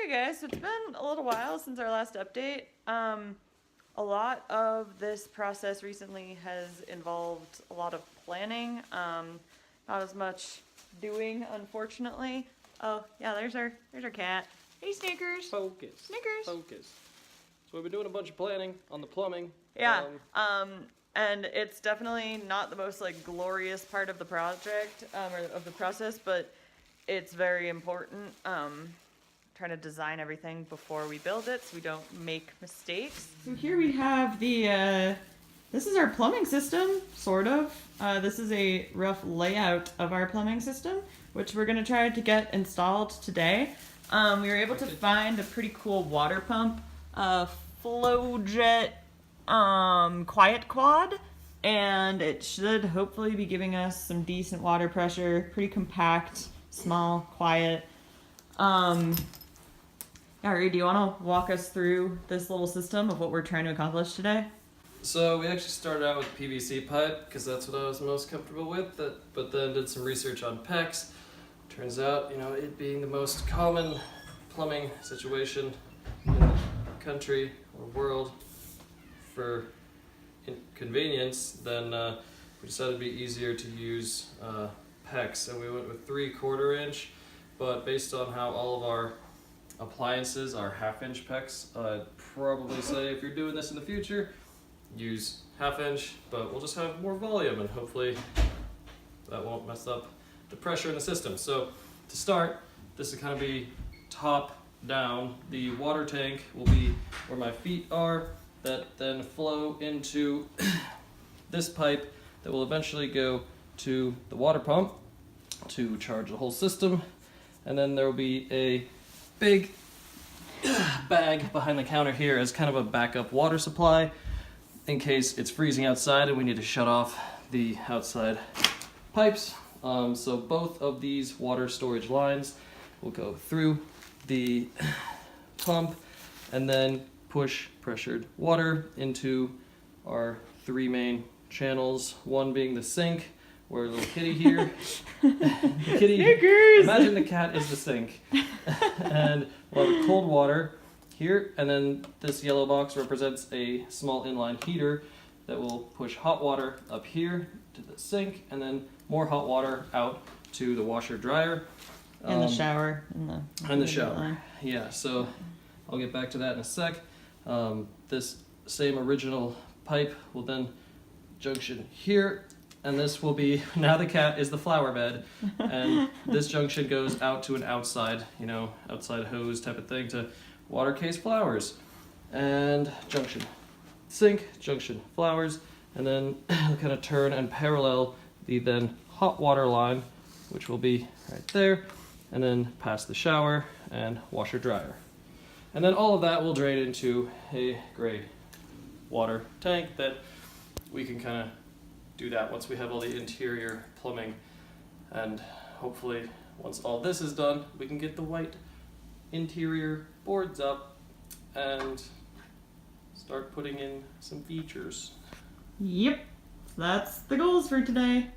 Okay guys, so it's been a little while since our last update. A lot of this process recently has involved a lot of planning, not as much doing, unfortunately. Oh yeah, there's our cat. Hey Snickers. Focus. Snickers. Focus. So we've been doing a bunch of planning on the plumbing. Yeah. And it's definitely not the most like glorious part of the project, or of the process, but it's very important. Trying to design everything before we build it so we don't make mistakes. So here we have the, this is our plumbing system, sort of. This is a rough layout of our plumbing system, which we're gonna try to get installed today. We were able to find a pretty cool water pump, FlowJet Quiet Quad, and it should hopefully be giving us some decent water pressure, pretty compact, small, quiet. Yeah, Reid, do you want to walk us through this little system of what we're trying to accomplish today? So we actually started out with PVC pipe because that's what I was most comfortable with, but then did some research on PEX. Turns out, it being the most common plumbing situation in the country or world for convenience, then we decided it'd be easier to use PEX, and we went with 3/4 inch, but based on how all of our appliances are 1/2 inch PEX, I'd probably say if you're doing this in the future, use 1/2 inch, but we'll just have more volume and hopefully that won't mess up the pressure in the system. So to start, this is kind of be top down. The water tank will be where my feet are, that then flow into this pipe that will eventually go to the water pump to charge the whole system, and then there will be a big bag behind the counter here as kind of a backup water supply in case it's freezing outside and we need to shut off the outside pipes. So both of these water storage lines will go through the pump and then push pressured water into our 3 main channels, one being the sink, where little kitty here, the kitty, Snickers! Imagine the cat is the sink, and we'll have cold water here, and then this yellow box represents a small inline heater that will push hot water up here to the sink, and then more hot water out to the washer dryer. And the shower. And the shower, yeah, so I'll get back to that in a sec. This same original pipe will then junction here, and this will be, now the cat is the flower bed, and this junction goes out to an outside, outside hose type of thing to water case flowers. And junction sink, junction flowers, and then kind of turn and parallel the then hot water line, which will be right there, and then past the shower and washer dryer. And then all of that will drain into a gray water tank that we can kind of do that once we have all the interior plumbing, and hopefully once all this is done we can get the white interior boards up and start putting in some features. Yep, that's the goals for today.